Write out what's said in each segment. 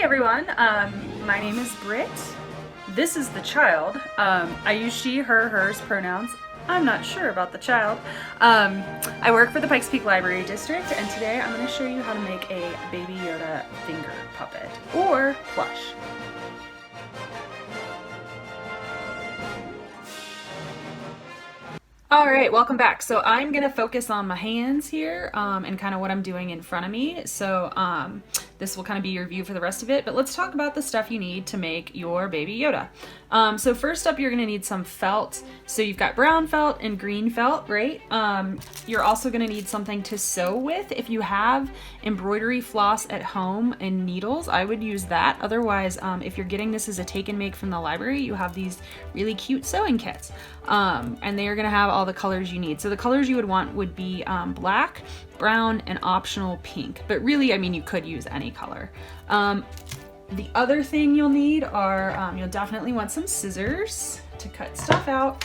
everyone, my name is Britt. This is the child. I use she, her, hers pronouns. I'm not sure about the child. I work for the Pikes Peak Library District, and today I'm going to show you how to make a Baby Yoda finger puppet, or plush. Alright, welcome back. So I'm going to focus on my hands here and kind of what I'm doing in front of me. So this will kind of be your view for the rest of it, but let's talk about the stuff you need to make your Baby Yoda. So first up, you're going to need some felt. So you've got brown felt and green felt, right? You're also going to need something to sew with. If you have embroidery floss at home and needles, I would use that. Otherwise, if you're getting this as a take and make from the library, you have these really cute sewing kits. And they are going to have all the colors you need. So the colors you would want would be black, brown, and optional pink. But really, I mean, you could use any color. The other thing you'll need are, you'll definitely want some scissors to cut stuff out.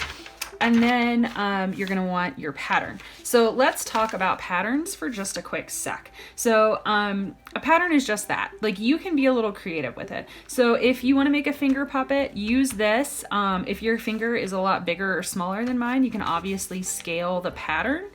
And then you're gonna want your pattern. So let's talk about patterns for just a quick sec. So a pattern is just that. Like, you can be a little creative with it. So if you wanna make a finger puppet, use this. If your finger is a lot bigger or smaller than mine, you can obviously scale the pattern.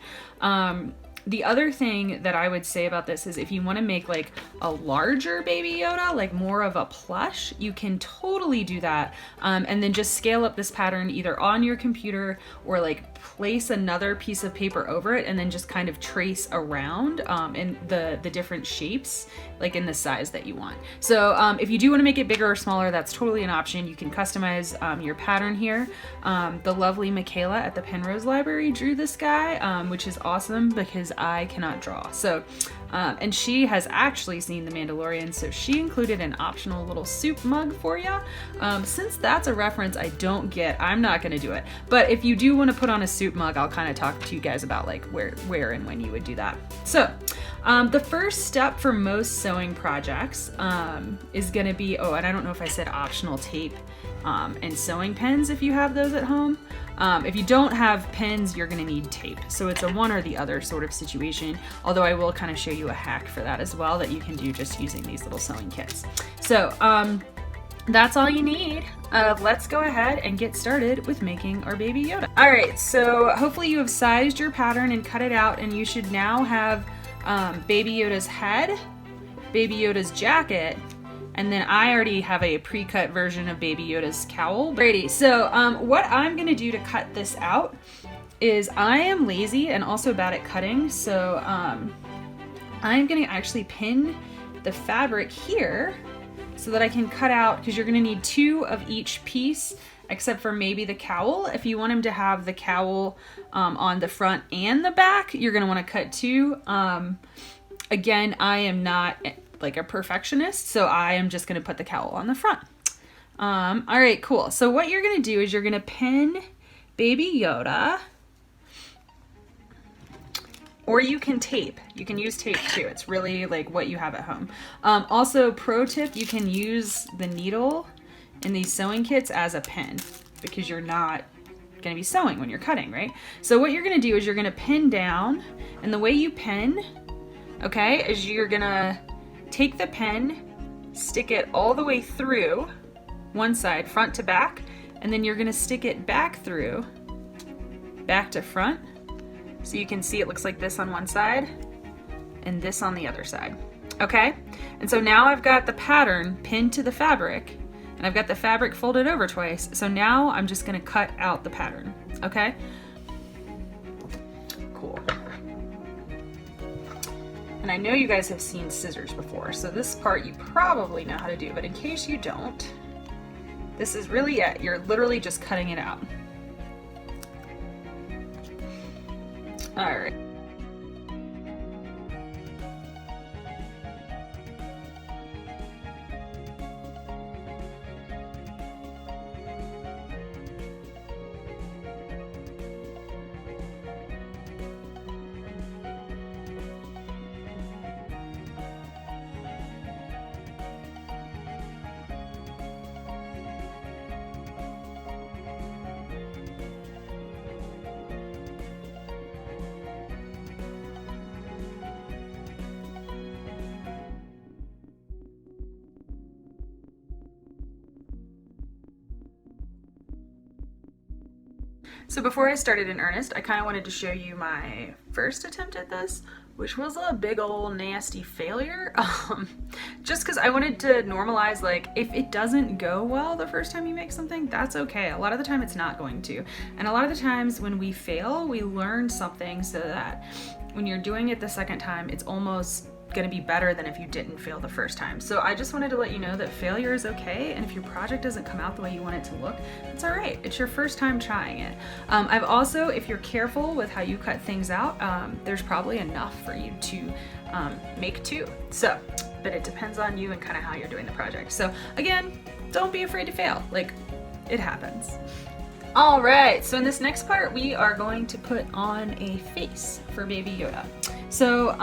The other thing that I would say about this is if you want to make like a larger Baby Yoda, like more of a plush, you can totally do that. And then just scale up this pattern either on your computer or like place another piece of paper over it and then just kind of trace around in the different shapes, like in the size that you want. So if you do want to make it bigger or smaller, that's totally an option. You can customize your pattern here. The lovely Michaela at the Penrose Library drew this guy, which is awesome because I cannot draw. So, and she has actually seen The Mandalorian, so she included an optional little soup mug for you. Since that's a reference I don't get, I'm not going to do it. But if you do want to put on a soup mug, I'll kind of talk to you guys about like where and when you would do that. So, the first step for most sewing projects is going to be, oh, and I don't know if I said optional tape and sewing pens if you have those at home. If you don't have pens, you're going to need tape. So it's a one or the other sort of situation, although I will kind of show you a hack for that as well that you can do just using these little sewing kits. So that's all you need. Let's go ahead and get started with making our Baby Yoda. All right, so hopefully you have sized your pattern and cut it out, and you should now have Baby Yoda's head, Baby Yoda's jacket, and then I already have a pre-cut version of Baby Yoda's cowl. Alrighty, so what I'm gonna do to cut this out is I am lazy and also bad at cutting, so I'm gonna actually pin the fabric here so that I can cut out, because you're gonna need two of each piece, except for maybe the cowl. If you want him to have the cowl on the front and the back, you're gonna wanna cut two. Again, I am not like a perfectionist, so I am just gonna put the cowl on the front. All right, cool. So what you're gonna do is you're gonna pin Baby Yoda, or you can tape. You can use tape too. It's really like what you have at home. Also, pro tip, you can use the needle in these sewing kits as a pin because you're not gonna be sewing when you're cutting, right? So what you're gonna do is you're gonna pin down, and the way you pin, okay, is you're gonna take the pen, stick it all the way through one side, front to back, and then you're gonna stick it back through, back to front. So you can see it looks like this on one side and this on the other side. Okay? And so now I've got the pattern pinned to the fabric, and I've got the fabric folded over twice. So now I'm just gonna cut out the pattern. Okay? Cool. And I know you guys have seen scissors before, so this part you probably know how to do, but in case you don't, this is really it. You're literally just cutting it out. All right. So before I started in earnest, I kind of wanted to show you my first attempt at this, which was a big old nasty failure. Just because I wanted to normalize, like, if it doesn't go well the first time you make something, that's okay. A lot of the time it's not going to. And a lot of the times when we fail, we learn something so that when you're doing it the second time, it's almost going to be better than if you didn't fail the first time. So I just wanted to let you know that failure is okay, and if your project doesn't come out the way you want it to look, it's all right. It's your first time trying it. I've also, if you're careful with how you cut things out, there's probably enough for you to make two. So, but it depends on you and kind of how you're doing the project. So again, don't be afraid to fail. Like, it happens. All right, so in this next part, we are going to put on a face for Baby Yoda. So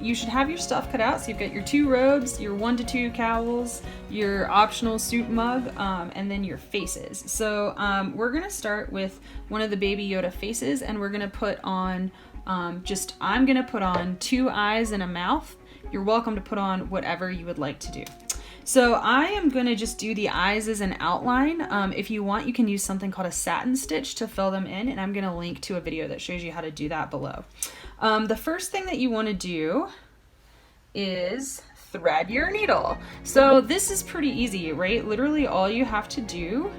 you should have your stuff cut out. So you've got your 2 robes, your 1 to 2 cowls, your optional suit mug, and then your faces. So we're gonna start with one of the Baby Yoda faces, and we're gonna put on I'm gonna put on 2 eyes and a mouth. You're welcome to put on whatever you would like to do. So I am going to just do the eyes as an outline. If you want, you can use something called a satin stitch to fill them in, and I'm going to link to a video that shows you how to do that below. The first thing that you want to do is thread your needle. So this is pretty easy, right? Literally all you have to do,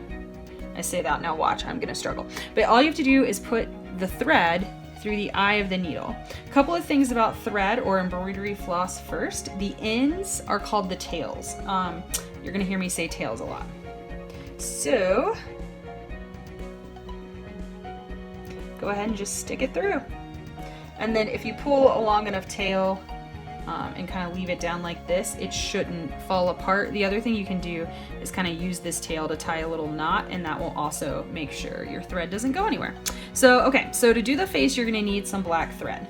I say that, now watch, I'm going to struggle. But all you have to do is put the thread through the eye of the needle. A couple of things about thread or embroidery floss first. The ends are called the tails. You're gonna hear me say tails a lot. So, go ahead and just stick it through. And then if you pull a long enough tail and kind of leave it down like this, it shouldn't fall apart. The other thing you can do is kind of use this tail to tie a little knot, and that will also make sure your thread doesn't go anywhere. So, okay, so to do the face, you're gonna need some black thread.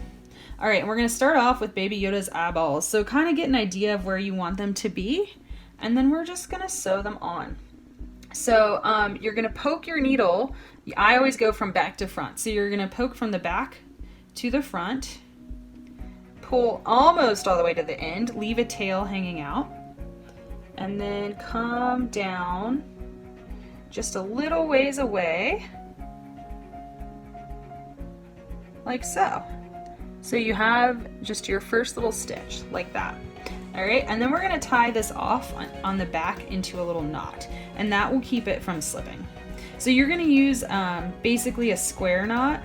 All right, and we're gonna start off with Baby Yoda's eyeballs. So kind of get an idea of where you want them to be, and then we're just gonna sew them on. So you're gonna poke your needle. I always go from back to front. So you're gonna poke from the back to the front, pull almost all the way to the end, leave a tail hanging out, and then come down just a little ways away, like so. So you have just your first little stitch, like that. All right, and then we're gonna tie this off on the back into a little knot, and that will keep it from slipping. So you're gonna use basically a square knot,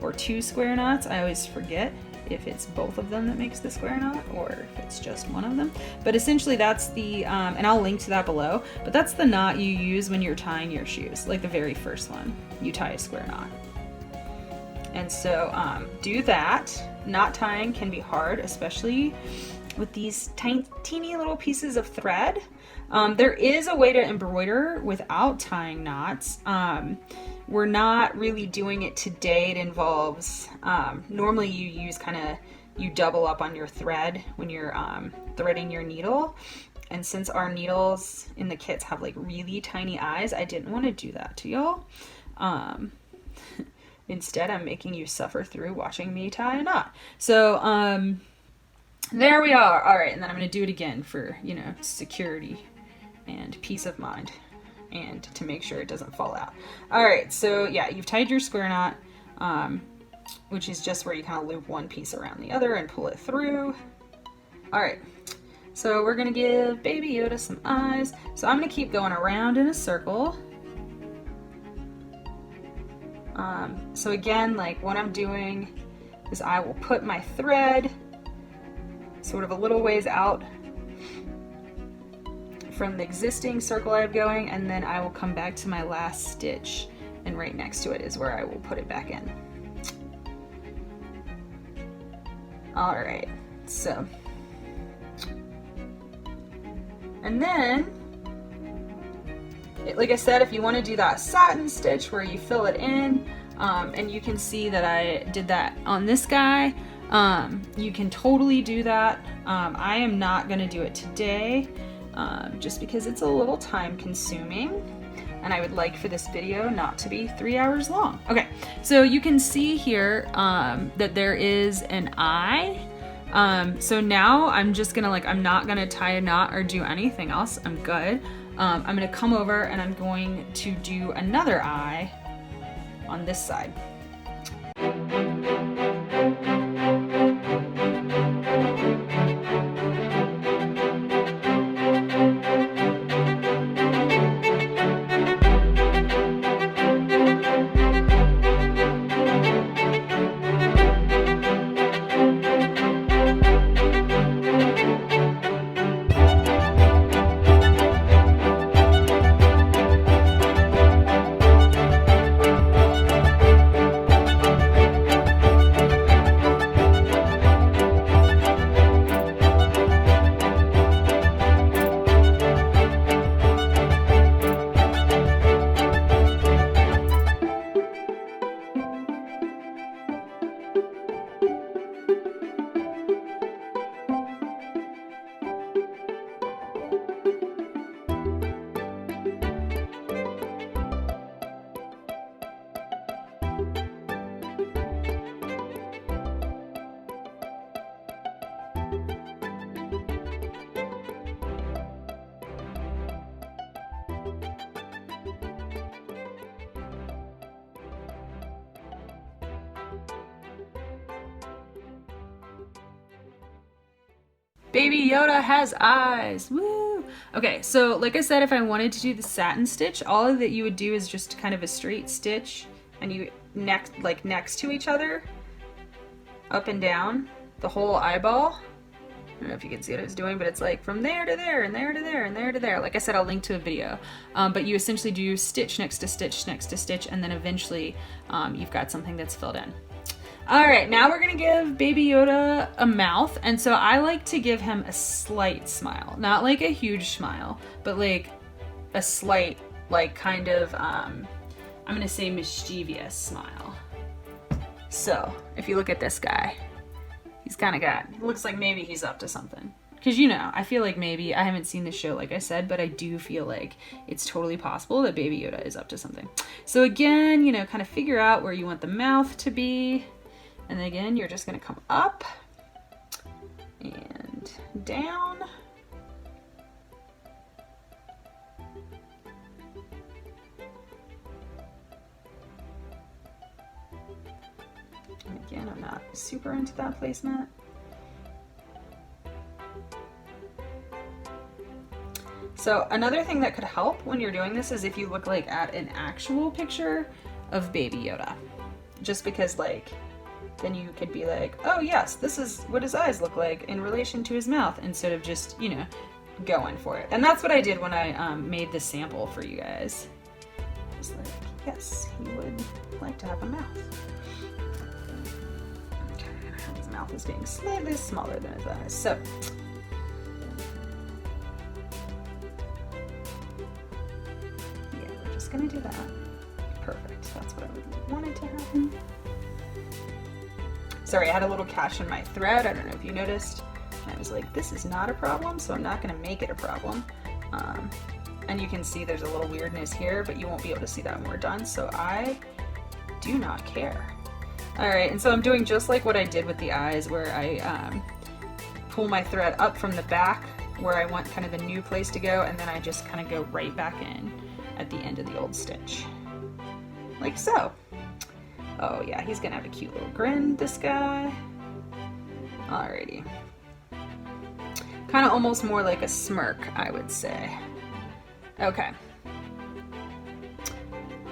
or 2 square knots. I always forget if it's both of them that makes the square knot or if it's just one of them. But essentially that's the, and I'll link to that below, but that's the knot you use when you're tying your shoes, like the very first one. You tie a square knot. And so do that. Knot tying can be hard, especially with these teeny little pieces of thread. There is a way to embroider without tying knots. We're not really doing it today. It involves, normally you use you double up on your thread when you're threading your needle. And since our needles in the kits have like really tiny eyes, I didn't want to do that to y'all. Instead, I'm making you suffer through watching me tie a knot. So there we are. All right, and then I'm going to do it again for, you know, security and peace of mind, and to make sure it doesn't fall out. All right, so yeah, you've tied your square knot, which is just where you kind of loop one piece around the other and pull it through. All right, so we're gonna give Baby Yoda some eyes. So I'm gonna keep going around in a circle. So again, like what I'm doing is I will put my thread sort of a little ways out from the existing circle I have going, and then I will come back to my last stitch, and right next to it is where I will put it back in. All right, so, and then, like I said, if you want to do that satin stitch where you fill it in, and you can see that I did that on this guy, you can totally do that. I am not going to do it today, just because it's a little time consuming, and I would like for this video not to be 3 hours long. Okay, so you can see here that there is an eye. So now I'm just gonna, I'm not gonna tie a knot or do anything else. I'm good. I'm gonna come over and I'm going to do another eye on this side. Baby Yoda has eyes. Woo! Okay, so like I said, if I wanted to do the satin stitch, all that you would do is just kind of a straight stitch, and you next to each other, up and down the whole eyeball. I don't know if you can see what I was doing, but it's like from there to there and there to there and there to there. Like I said, I'll link to a video. But you essentially do stitch next to stitch next to stitch, and then eventually you've got something that's filled in. All right, now we're gonna give Baby Yoda a mouth, and so I like to give him a slight smile. Not like a huge smile, but like a slight, like kind of, I'm gonna say mischievous smile. So, if you look at this guy, he's kind of got, it looks like maybe he's up to something. Because, you know, I feel like maybe, I haven't seen the show like I said, but I do feel like it's totally possible that Baby Yoda is up to something. So again, you know, kind of figure out where you want the mouth to be. And then again, you're just gonna come up and down. And again, I'm not super into that placement. So another thing that could help when you're doing this is if you look like at an actual picture of Baby Yoda. Just because like, then you could be like, oh yes, this is what his eyes look like in relation to his mouth, instead of just, you know, going for it. And that's what I did when I made this sample for you guys. I was like, yes, he would like to have a mouth. Okay, his mouth is being slightly smaller than his eyes. So, yeah, we're just gonna do that. Perfect, that's what I wanted to happen. Sorry, I had a little catch in my thread. I don't know if you noticed. I was like, this is not a problem, so I'm not gonna make it a problem. And you can see there's a little weirdness here, but you won't be able to see that when we're done, so I do not care. All right, and so I'm doing just like what I did with the eyes, where I pull my thread up from the back where I want kind of the new place to go, and then I just kind of go right back in at the end of the old stitch. Like so. Oh yeah, he's gonna have a cute little grin, this guy. Alrighty. Kind of almost more like a smirk, I would say. Okay.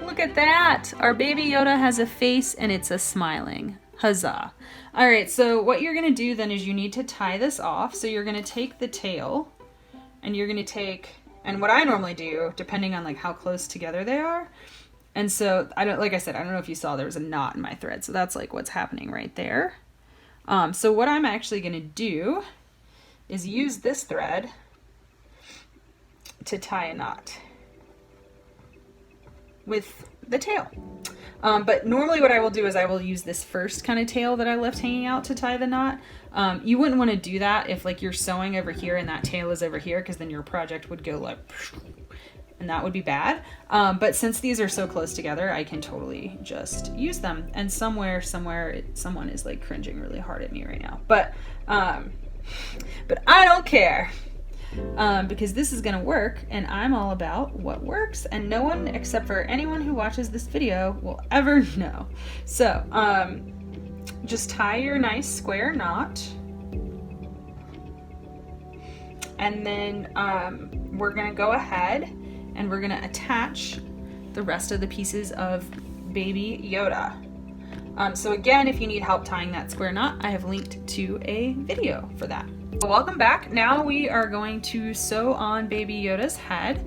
Look at that! Our Baby Yoda has a face and it's a smiling. Huzzah. Alright, so what you're gonna do then is you need to tie this off. So you're gonna take the tail, and you're gonna take, and what I normally do, depending on like how close together they are, and so, like I said, I don't know if you saw, there was a knot in my thread. So that's like what's happening right there. So what I'm actually going to do is use this thread to tie a knot with the tail. But normally what I will do is I will use this first kind of tail that I left hanging out to tie the knot. You wouldn't want to do that if like you're sewing over here and that tail is over here, because then your project would go like, and that would be bad. But since these are so close together, I can totally just use them. And somewhere, someone is like cringing really hard at me right now. But I don't care. because this is gonna work, and I'm all about what works, and no one except for anyone who watches this video will ever know. So just tie your nice square knot, and then we're gonna go ahead and we're gonna attach the rest of the pieces of Baby Yoda. So again, if you need help tying that square knot, I have linked to a video for that. Welcome back. Now we are going to sew on Baby Yoda's head.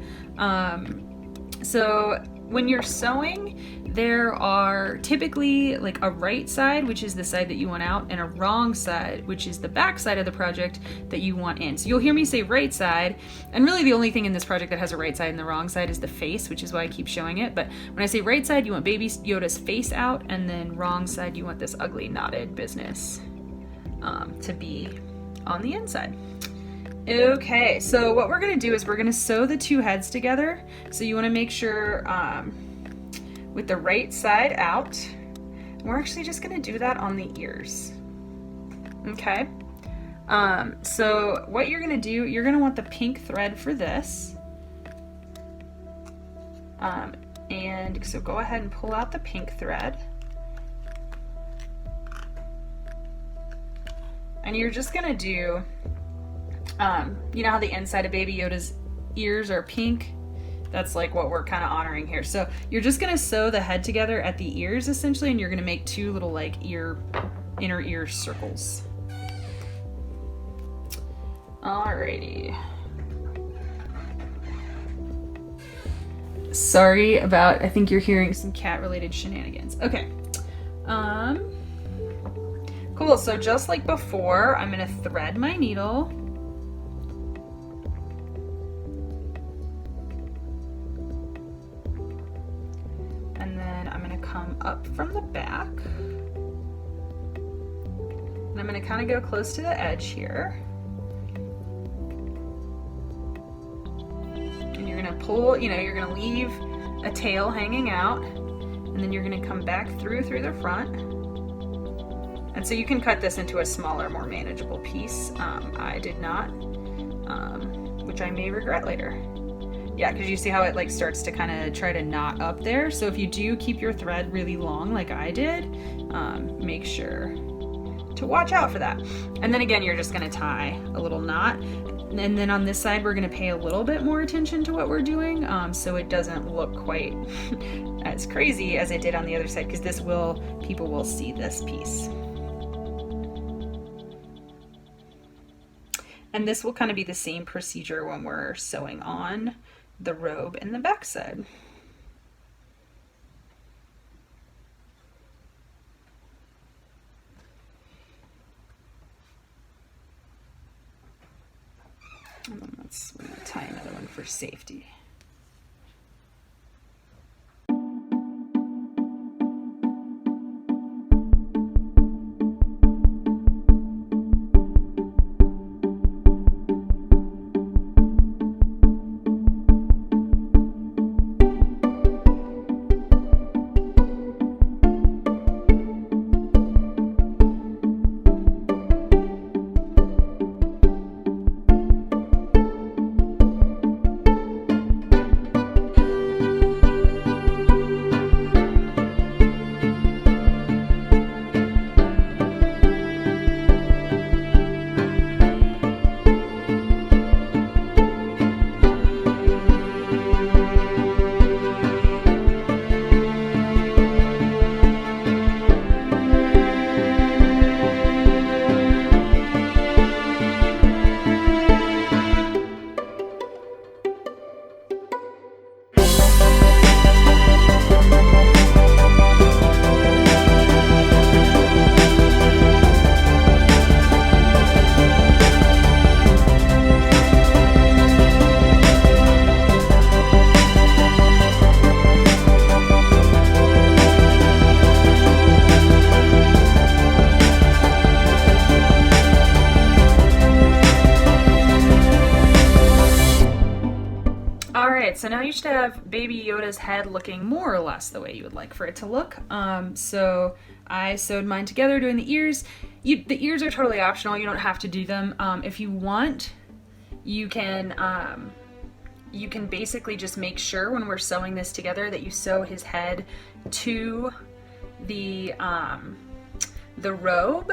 So when you're sewing, there are typically like a right side, which is the side that you want out, and a wrong side, which is the back side of the project that you want in. So you'll hear me say right side, and really the only thing in this project that has a right side and the wrong side is the face, which is why I keep showing it. But when I say right side, you want Baby Yoda's face out, and then wrong side, you want this ugly knotted business to be on the inside. Okay, so what we're gonna do is we're gonna sew the two heads together. So you wanna make sure with the right side out, we're actually just gonna do that on the ears. Okay, so what you're gonna do, you're gonna want the pink thread for this. And so go ahead and pull out the pink thread. And you're just gonna do, you know how the inside of Baby Yoda's ears are pink? That's like what we're kind of honoring here. So you're just gonna sew the head together at the ears essentially, and you're gonna make two little like inner ear circles. Alrighty. Sorry about, I think you're hearing some cat related shenanigans. Okay. Cool, so just like before, I'm gonna thread my needle. And then I'm gonna come up from the back. And I'm gonna kind of go close to the edge here. And you're gonna pull, you know, you're gonna leave a tail hanging out, and then you're gonna come back through the front. And so you can cut this into a smaller, more manageable piece. I did not, which I may regret later. Yeah, because you see how it like starts to kind of try to knot up there. So if you do keep your thread really long like I did, make sure to watch out for that. And then again, you're just gonna tie a little knot. And then on this side, we're gonna pay a little bit more attention to what we're doing, so it doesn't look quite as crazy as it did on the other side, because people will see this piece. And this will kind of be the same procedure when we're sewing on the robe and the back side. And then we're gonna tie another one for safety. So now you should have Baby Yoda's head looking more or less the way you would like for it to look. So I sewed mine together doing the ears. The ears are totally optional. You don't have to do them. If you want, you can basically just make sure when we're sewing this together that you sew his head to the robe,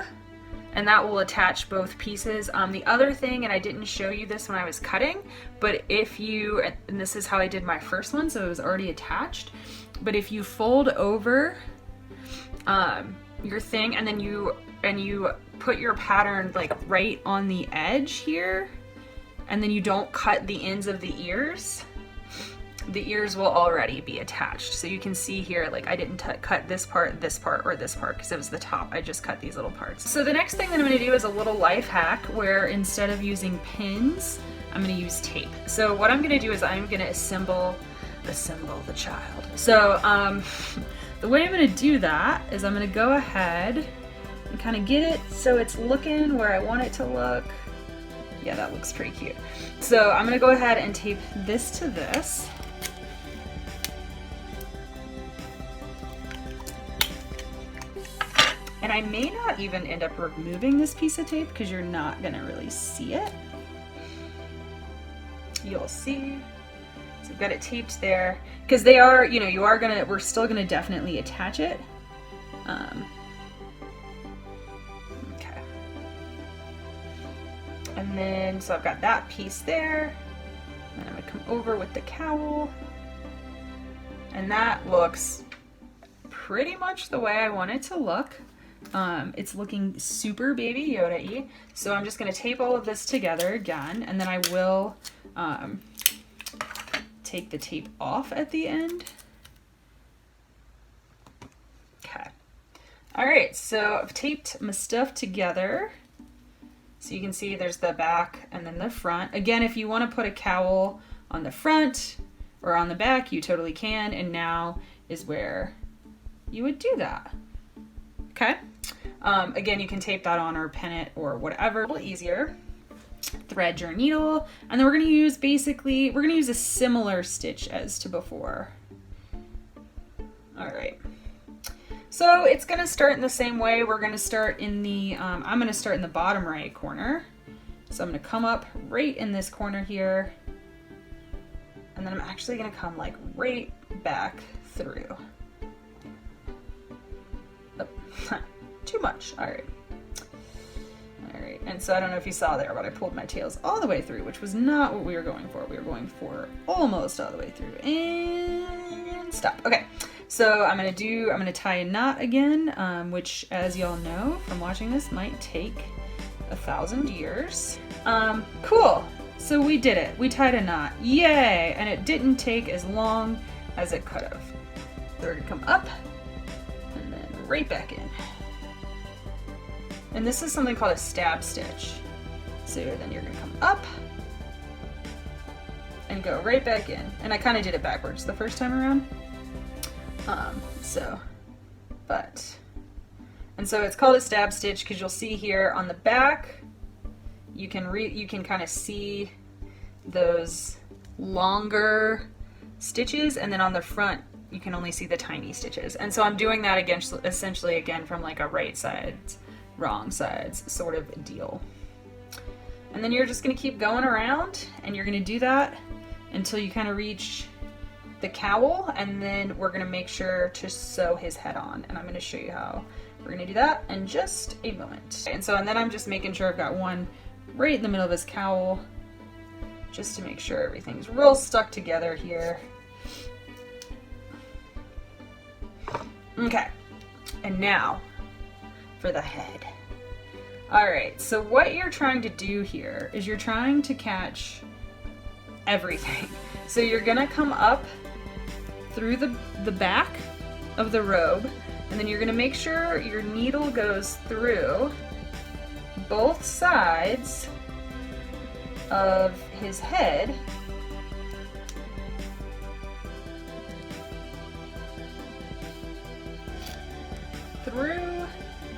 and that will attach both pieces. The other thing, and I didn't show you this when I was cutting, but if you, and this is how I did my first one, so it was already attached, but if you fold over your thing and then you put your pattern like right on the edge here, and then you don't cut the ends of the ears will already be attached. So you can see here, like I didn't cut this part, or this part, because it was the top. I just cut these little parts. So the next thing that I'm gonna do is a little life hack where instead of using pins, I'm gonna use tape. So what I'm gonna do is I'm gonna assemble the child. So the way I'm gonna do that is I'm gonna go ahead and kind of get it so it's looking where I want it to look. Yeah, that looks pretty cute. So I'm gonna go ahead and tape this to this. And I may not even end up removing this piece of tape because you're not gonna really see it. You'll see. So I've got it taped there because they are, you know, we're still gonna definitely attach it. Okay. And then, so I've got that piece there. And I'm gonna come over with the cowl. And that looks pretty much the way I want it to look. It's looking super Baby Yoda-y. So I'm just gonna tape all of this together again, and then I will take the tape off at the end. Okay. All right, so I've taped my stuff together. So you can see there's the back and then the front. Again, if you want to put a cowl on the front or on the back, you totally can. And now is where you would do that. Okay. Again, you can tape that on or pin it or whatever. A little easier. Thread your needle, and then we're going to use a similar stitch as to before. All right. So it's going to start in the same way. We're going to start in the, I'm going to start in the bottom right corner. So I'm going to come up right in this corner here. And then I'm actually going to come like right back through. Oh, too much. All right. All right. And so I don't know if you saw there, but I pulled my tails all the way through, which was not what we were going for. We were going for almost all the way through and stop. Okay. So I'm going to tie a knot again, which as y'all know from watching this might take 1,000 years. Cool. So we did it. We tied a knot. Yay. And it didn't take as long as it could have. So we're going to come up and then right back in. And this is something called a stab stitch. So then you're going to come up and go right back in. And I kind of did it backwards the first time around. And so it's called a stab stitch because you'll see here on the back, you can kind of see those longer stitches, and then on the front, you can only see the tiny stitches. And so I'm doing that again, essentially again from like a right sides, wrong sides sort of deal. And then you're just going to keep going around, and you're going to do that until you kind of reach the cowl, and then we're going to make sure to sew his head on, and I'm going to show you how we're going to do that in just a moment. And then I'm just making sure I've got one right in the middle of his cowl just to make sure everything's real stuck together here. Okay, and now for the head. All right, so what you're trying to do here is you're trying to catch everything. So you're gonna come up through the back of the robe, and then you're gonna make sure your needle goes through both sides of his head. Through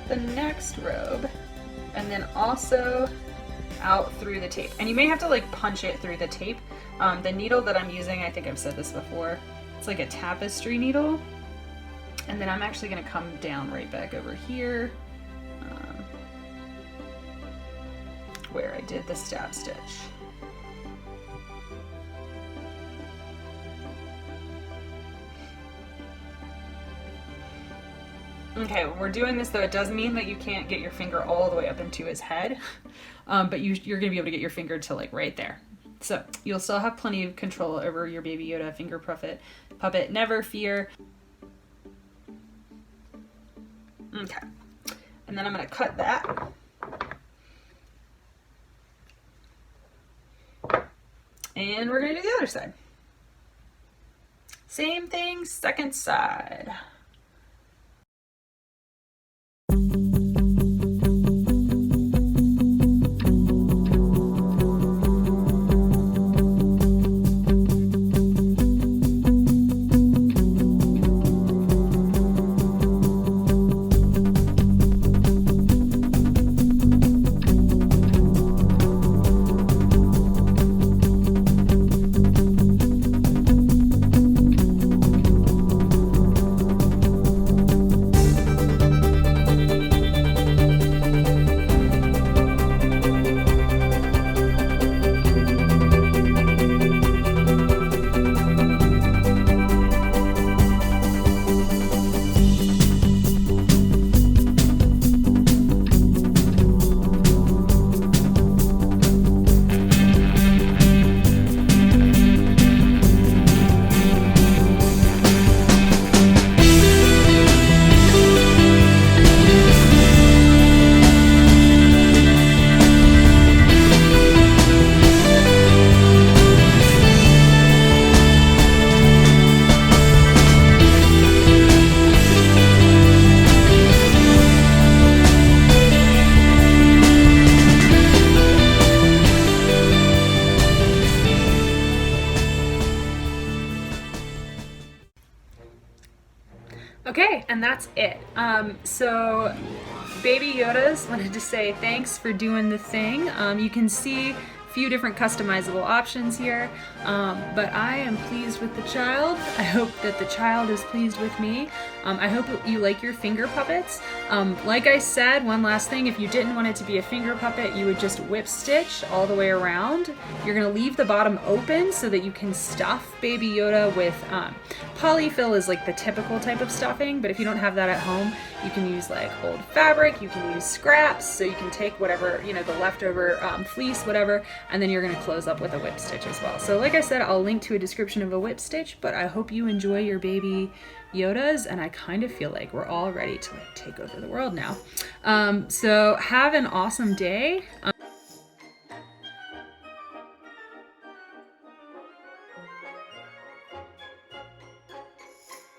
the next robe, and then also out through the tape. And you may have to like punch it through the tape. The needle that I'm using, I think I've said this before, it's like a tapestry needle. And then I'm actually gonna come down right back over here where I did the stab stitch. Okay, when we're doing this though, it does mean that you can't get your finger all the way up into his head, but you're gonna be able to get your finger to like right there. So you'll still have plenty of control over your Baby Yoda finger puppet. Never fear. Okay, and then I'm gonna cut that. And we're gonna do the other side. Same thing, second side. Okay, and that's it. So Baby Yoda's wanted to say thanks for doing the thing. You can see a few different customizable options here, but I am pleased with the child. I hope that the child is pleased with me. I hope you like your finger puppets. Like I said, one last thing, if you didn't want it to be a finger puppet, you would just whip stitch all the way around. You're gonna leave the bottom open so that you can stuff Baby Yoda with polyfill is like the typical type of stuffing, but if you don't have that at home, you can use like old fabric, you can use scraps, so you can take whatever, you know, the leftover fleece, whatever, and then you're gonna close up with a whip stitch as well. So like I said, I'll link to a description of a whip stitch, but I hope you enjoy your Baby Yodas, and I kind of feel like we're all ready to like take over the world now. So have an awesome day.